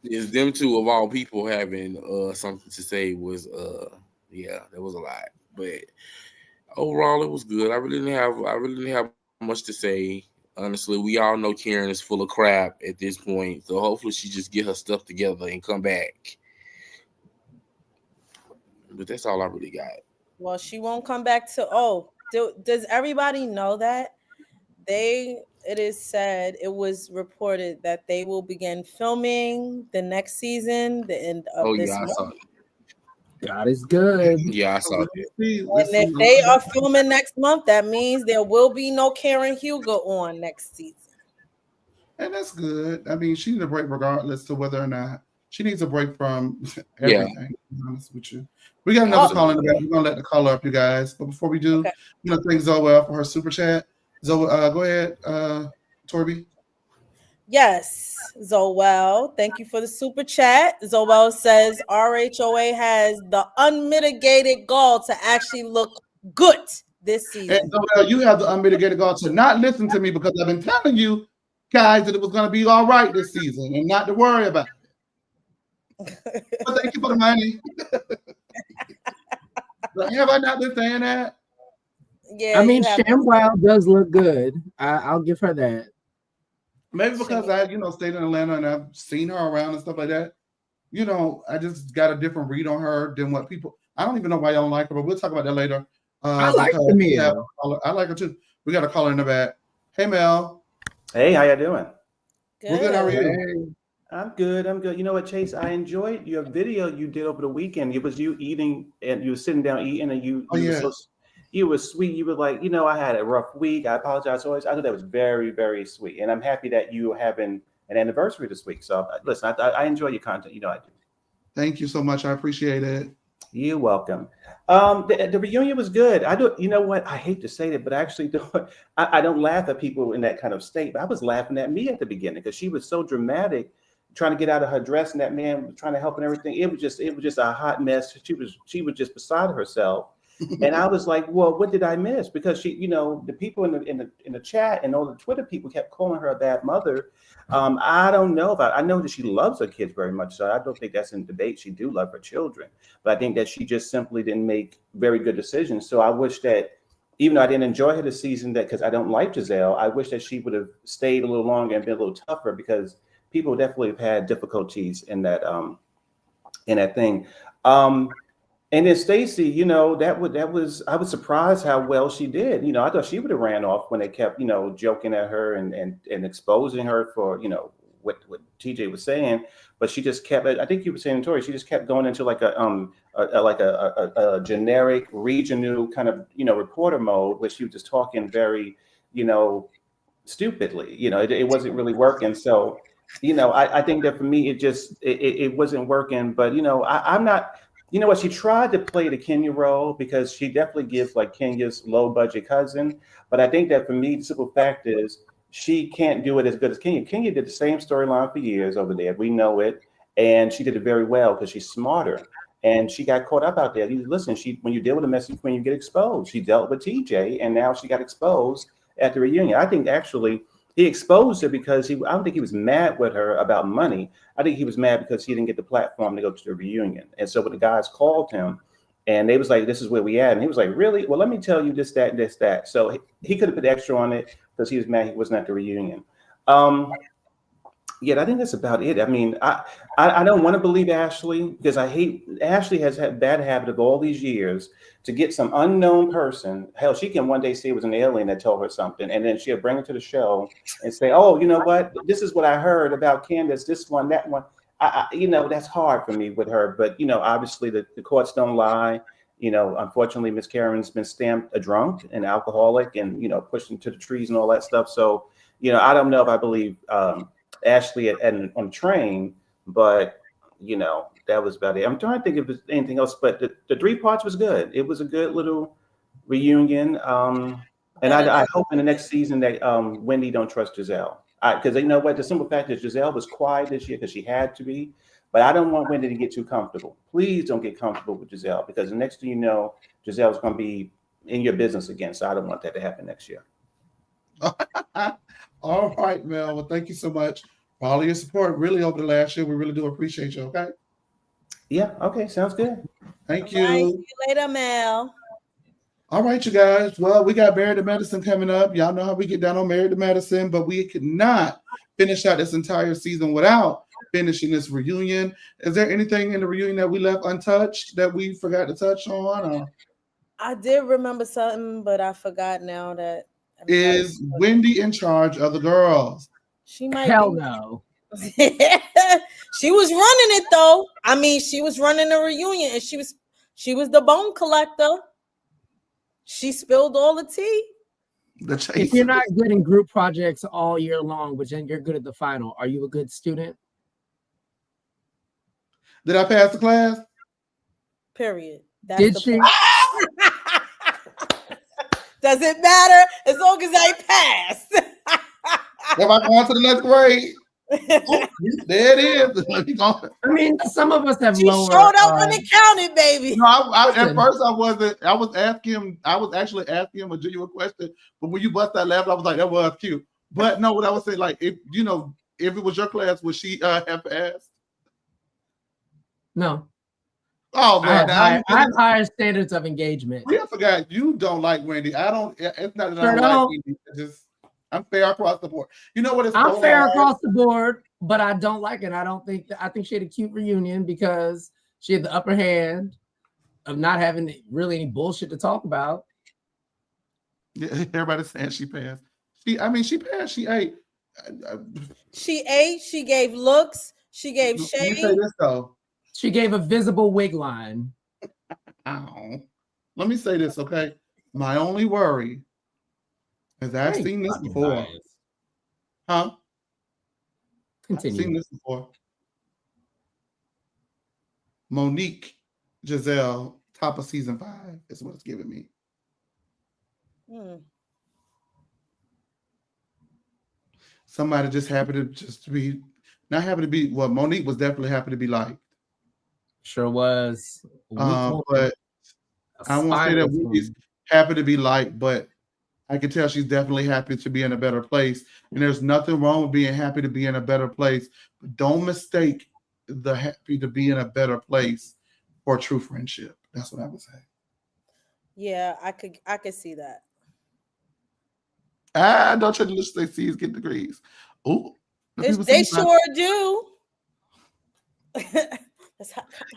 Is them two of all people having something to say was yeah, that was a lot. But overall it was good. I really didn't have much to say. Honestly, we all know Karen is full of crap at this point. So hopefully she just get her stuff together and come back. But that's all I really got. Well, she won't come back to. Oh, does everybody know that it is said, it was reported that they will begin filming the next season, the end of this I month. saw it. God is good. Yeah, I saw it. And if they are filming next month, that means there will be no Karen Hugo on next season. And that's good. I mean, she needs a break regardless to whether or not she needs a break from everything. To be honest with you. We got another call in the back. We're gonna let the caller up, you guys. But before we do, I'm gonna thank Zoe for her super chat. Zoe, go ahead, Torby. Yes, Zoel, thank you for the super chat. Zoel says RHOA has the unmitigated goal to actually look good this season. And Zoel, you have the unmitigated goal to not listen to me because I've been telling you guys that it was gonna be all right this season and not to worry about it. But thank you for the money. Have I not been saying that? Yeah, I mean, ShamWow does look good. I'll give her that. Maybe because I, stayed in Atlanta and I've seen her around and stuff like that. I just got a different read on her than what people. I don't even know why y'all don't like her, but we'll talk about that later. I like Camille. I like her too. We got a caller in the back. Hey, Mel. Hey, how y'all doing? Good. We're good. How are you? I'm good. You know what, Chase? I enjoyed your video you did over the weekend. It was you eating and you were sitting down eating and you were sweet. You were like, I had a rough week. I apologize always. I thought that was very, very sweet. And I'm happy that you are having an anniversary this week. So listen, I enjoy your content. I do. Thank you so much. I appreciate it. You're welcome. The reunion was good. I do. You know what? I hate to say that, but I actually don't. I don't laugh at people in that kind of state. But I was laughing at me at the beginning because she was so dramatic, trying to get out of her dress, and that man was trying to help and everything. It was just a hot mess. She was just beside herself. And I was like, well, what did I miss? Because she, the people in the chat and all the Twitter people kept calling her a bad mother. I don't know about. I know that she loves her kids very much, so I don't think that's in debate. She do love her children, but I think that she just simply didn't make very good decisions. So I wish that, even though I didn't enjoy her this season, that because I don't like Giselle, I wish that she would have stayed a little longer and been a little tougher because people definitely have had difficulties in that thing. Um, and then Stacy, that was I was surprised how well she did. I thought she would have ran off when they kept, joking at her and exposing her for, what TJ was saying, but she just kept. I think you were saying, Tori, she just kept going into like a generic regional kind of reporter mode, where she was just talking very, you know stupidly. It wasn't really working. So, I think that for me, it wasn't working. But I'm not. You know what? She tried to play the Kenya role because she definitely gives like Kenya's low budget cousin. But I think that for me, the simple fact is she can't do it as good as Kenya. Kenya did the same storyline for years over there. We know it, and she did it very well because she's smarter. And she got caught up out there. Listen, when you deal with a messy queen, you get exposed. She dealt with TJ, and now she got exposed at the reunion. I think actually he exposed her because I don't think he was mad with her about money. I think he was mad because he didn't get the platform to go to the reunion. And so when the guys called him and they was like, this is where we at. And he was like, really? Well, let me tell you this, that, and this, that. So he could have put extra on it because he was mad he wasn't at the reunion. Yeah, I think that's about it. I mean, I don't want to believe Ashley because I hate Ashley has had bad habit of all these years to get some unknown person. Hell, she can one day say it was an alien that told her something, and then she'll bring it to the show and say, "Oh, you know what? This is what I heard about Candace. This one, that one." That's hard for me with her. But obviously the courts don't lie. Unfortunately, Miss Karen's been stamped a drunk and alcoholic, and pushed into the trees and all that stuff. So I don't know if I believe. Ashley on the train, but that was about it. I'm trying to think if there's anything else, but the three parts was good. It was a good little reunion. And I hope in the next season that Wendy don't trust Giselle, because you know what, the simple fact is Giselle was quiet this year because she had to be, but I don't want Wendy to get too comfortable. Please don't get comfortable with Giselle, because the next thing you know, Giselle's going to be in your business again. So I don't want that to happen next year. All right, Mel. Well, thank you so much for all of your support. Really, over the last year, we really do appreciate you. Okay. Yeah. Okay. Sounds good. Thank you. Right, see you later, Mel. All right, you guys. Well, we got Married to Medicine coming up. Y'all know how we get down on Married to Medicine, but we could not finish out this entire season without finishing this reunion. Is there anything in the reunion that we left untouched that we forgot to touch on? Or? I did remember something, but I forgot now that. Is Wendy in charge of the girls? She might. Hell no. She was running it though. I mean, she was running the reunion, and she was the bone collector. She spilled all the tea. If you're not good in group projects all year long, but then you're good at the final, are you a good student? Did I pass the class? Period. Did she? Does it matter as long as I pass? Am I going to the next grade? There it is. I mean, some of us have lower. Showed up when it counted, baby. No, at first I wasn't. I was actually asking him a genuine question. But when you bust that laugh, I was like, that was cute. But no, what I would say, like, if it was your class, would she have passed? No. Oh man, I have higher standards of engagement. I forgot you don't like Wendy. I don't. It's not that I don't like Wendy. I'm fair across the board. You know what? I'm fair across the board, but I don't like it. I think she had a cute reunion because she had the upper hand of not having really any bullshit to talk about. Yeah, everybody's saying she passed. She passed. She ate. She ate. She gave looks. She gave shade. Let me say this though. She gave a visible wig line. Ow. Let me say this, okay? My only worry is I've seen this before. Nice. Huh? Continue. I've seen this before. Monique Giselle, top of season 5 is what it's giving me. Somebody just happy to be not happy to be. Well, Monique was definitely happy to be liked. Sure was. But I won't say that Whitney's happy to be liked, but I can tell she's definitely happy to be in a better place. And there's nothing wrong with being happy to be in a better place. But don't mistake the happy to be in a better place for true friendship. That's what I would say. Yeah, I could see that. Don't try to listen to C's get degrees. Oh, they sure do.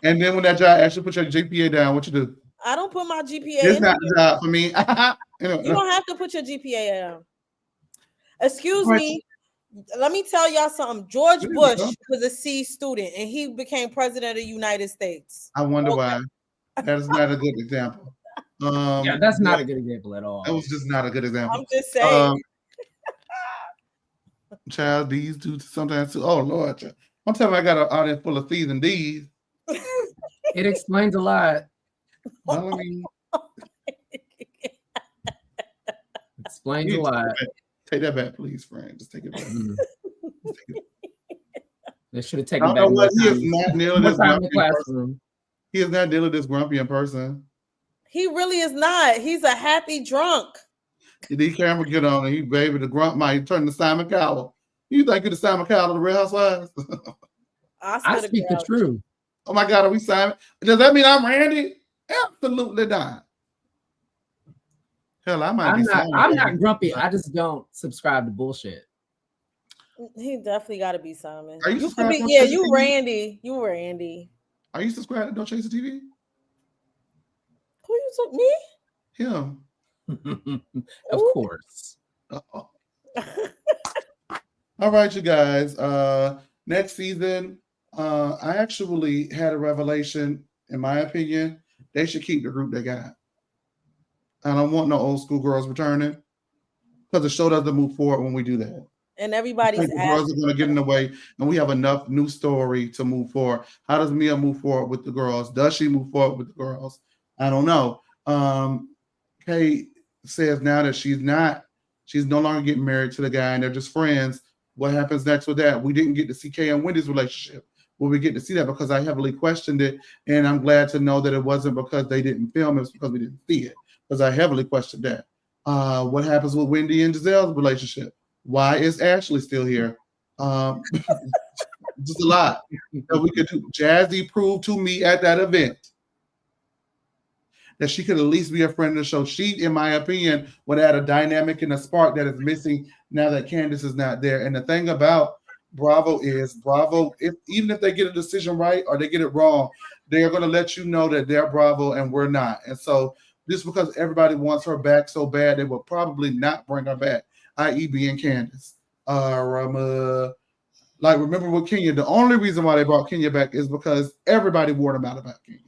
And then when that job actually put your GPA down, what you do? I don't put my GPA. It's not the job for me. You don't have to put your GPA down. Excuse me. Let me tell y'all something. George Bush was a C student, and he became president of the United States. I wonder why. That is not a good example. Yeah, that's not a good example at all. That was just not a good example. I'm just saying. Child, D's do sometimes too. Oh Lord, child. I'm telling you, I got an audience full of C's and D's. It explains a lot. Well, I mean, explains a lot. Take that back, please, friend. Just take it back. They should have taken back. He is not nearly this grumpy in classroom. He is not nearly this grumpy in person. He really is not. He's a happy drunk. The camera get on and he baby the grump might turn to Simon Cowell. You think you're the Simon Cowell of the Real Housewives? I speak the truth. Oh my God, are we Simon? Does that mean I'm Randy? Absolutely not. Hell, I might be Simon. I'm not grumpy. I just don't subscribe to bullshit. He definitely got to be Simon. Are you subscribed to you TV? Randy. You Randy. Are you subscribed to Don't Chase the TV? Who you took me? Him. Of course. All right, you guys. Next season, I actually had a revelation. In my opinion, they should keep the group they got. I don't want no old school girls returning because the show doesn't move forward when we do that. And everybody's the girls are going to get in the way, and we have enough new story to move forward. How does Mia move forward with the girls? Does she move forward with the girls? I don't know. Kay says now that she's no longer getting married to the guy, and they're just friends. What happens next with that? We didn't get to see Kay and Wendy's relationship. Will we get to see that? Because I heavily questioned it, and I'm glad to know that it wasn't because they didn't film it, it's because we didn't see it. Because I heavily questioned that. What happens with Wendy and Giselle's relationship? Why is Ashley still here? Just a lot that we could do. Jazzy proved to me at that event that she could at least be a friend of the show. She, in my opinion, would add a dynamic and a spark that is missing now that Candace is not there. And the thing about Bravo is, even if they get a decision right or they get it wrong, they are going to let you know that they're Bravo and we're not. And so just because everybody wants her back so bad, they will probably not bring her back, i.e. being Candace. Remember with Kenya, the only reason why they brought Kenya back is because everybody warned them out about Kenya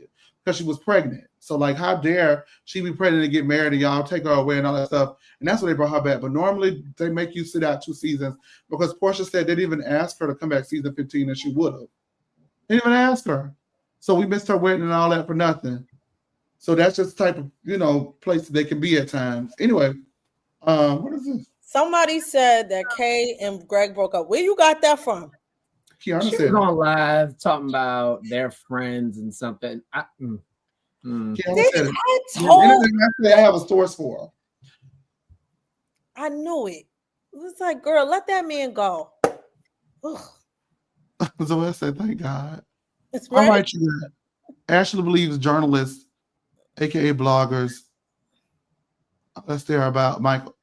because she was pregnant. So like, how dare she be pregnant and get married and y'all take her away and all that stuff. And that's why they brought her back. But normally they make you sit out 2 seasons because Portia said they didn't even ask her to come back season 15 and she would have. They didn't even ask her. So we missed her wedding and all that for nothing. So that's just the type of, place that they can be at times. Anyway, what is this? Somebody said that Kay and Greg broke up. Where you got that from? Kiana She was on live talking about their friends and something. I have a source for her. I knew it. It was like, girl, let that man go. So I said, thank God. That's right. All right, you guys. Ashley believes journalists, aka bloggers, unless they're about Michael.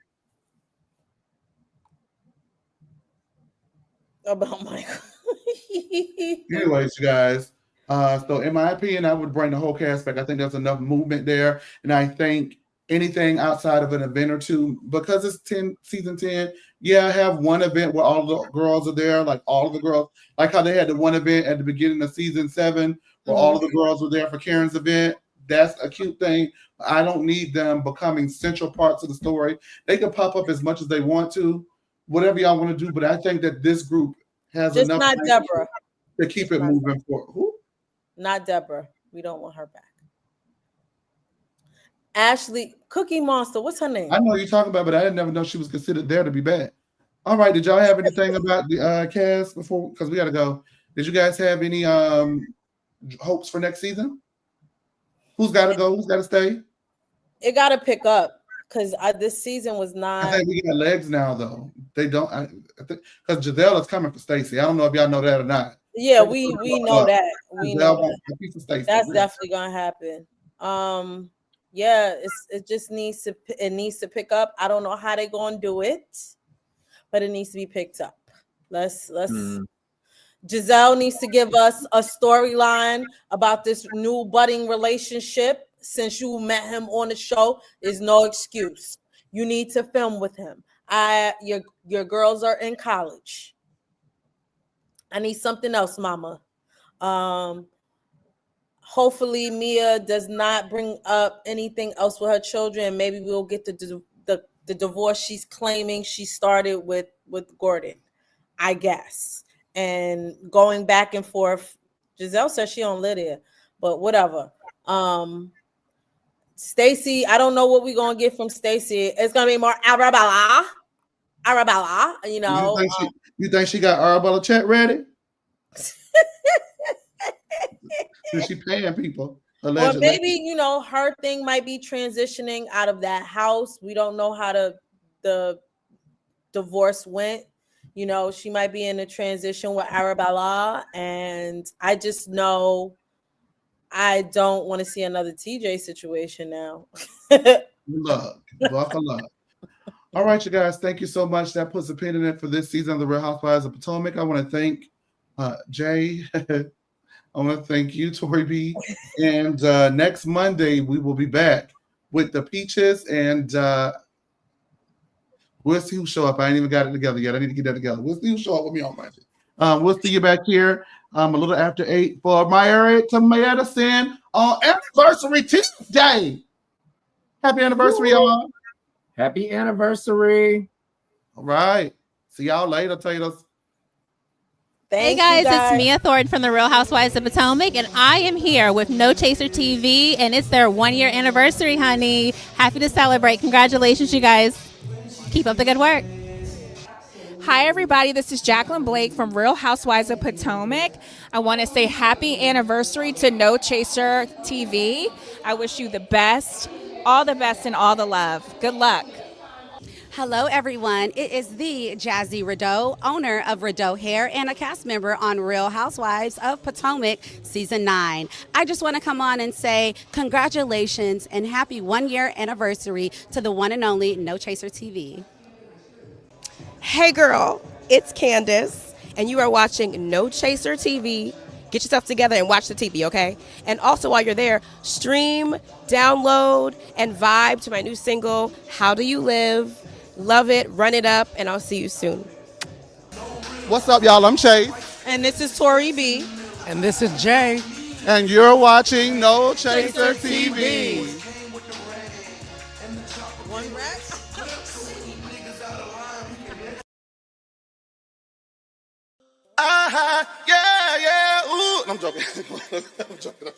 About Michael. Anyways, you guys. So in my opinion, I would bring the whole cast back. I think there's enough movement there. And I think anything outside of an event or two, because it's season 10, have one event where all the girls are there, like all of the girls, like how they had the one event at the beginning of season 7 where all of the girls were there for Karen's event. That's a cute thing. I don't need them becoming central parts of the story. They can pop up as much as they want to, whatever y'all want to do. But I think that this group has just enough not Deborah to keep it moving forward. Who? Not Deborah. We don't want her back. Ashley, Cookie Monster, what's her name? I know you're talking about, but I didn't never know she was considered there to be bad. All right, did y'all have anything about the cast before? Because we got to go. Did you guys have any hopes for next season? Who's got to go? Who's got to stay? It got to pick up because this season was not. I think we got legs now, though. They don't. I think because Giselle is coming for Stacy. I don't know if y'all know that or not. Yeah, we know that. We know that. That's definitely gonna happen. Yeah, it just needs to pick up. I don't know how they're gonna do it, but it needs to be picked up. Let's Giselle needs to give us a storyline about this new budding relationship. Since you met him on the show, there's no excuse. You need to film with him. Your girls are in college. I need something else, mama. Hopefully Mia does not bring up anything else with her children. Maybe we'll get the divorce she's claiming she started with Gordon, I guess. And going back and forth. Giselle says she don't live there, but whatever. Stacy, I don't know what we're gonna get from Stacy. It's gonna be more Arabella, you know. You think she got Arabella chat ready? Is she paying people? Allegedly. Or maybe, her thing might be transitioning out of that house. We don't know how the divorce went. She might be in a transition with Arabella. And I just know I don't want to see another TJ situation now. Buckle up. All right, you guys. Thank you so much. That puts a pin in it for this season of the Real Housewives of Potomac. I want to thank Jay. I want to thank you, Tori B. And next Monday, we will be back with the Peaches. And we'll see who show up. I ain't even got it together yet. I need to get that together. We'll see who show up with me on Monday. We'll see you back here a little after 8 for my area to Medicine on Anniversary Tuesday. Happy anniversary, y'all. Happy anniversary. All right. See y'all later, Taters. Hey guys, it's Mia Thornton from the Real Housewives of Potomac, and I am here with No Chaser TV, and it's their 1-year anniversary, honey. Happy to celebrate. Congratulations, you guys. Keep up the good work. Hi, everybody. This is Jacqueline Blake from Real Housewives of Potomac. I want to say happy anniversary to No Chaser TV. I wish you the best, all the best, and all the love. Good luck. Hello, everyone. It is the Jazzy Rideau, owner of Rideau Hair and a cast member on Real Housewives of Potomac Season 9. I just want to come on and say congratulations and happy 1-year anniversary to the one and only No Chaser TV. Hey, girl, it's Candace, and you are watching No Chaser TV. Get yourself together and watch the TV, okay? And also, while you're there, stream, download, and vibe to my new single, How Do You Live? Love it, run it up, and I'll see you soon. What's up, y'all? I'm Chase. And this is Tori B. And this is Jay. And you're watching No Chaser TV. One rack. Yeah. Ooh. I'm joking. I'm joking.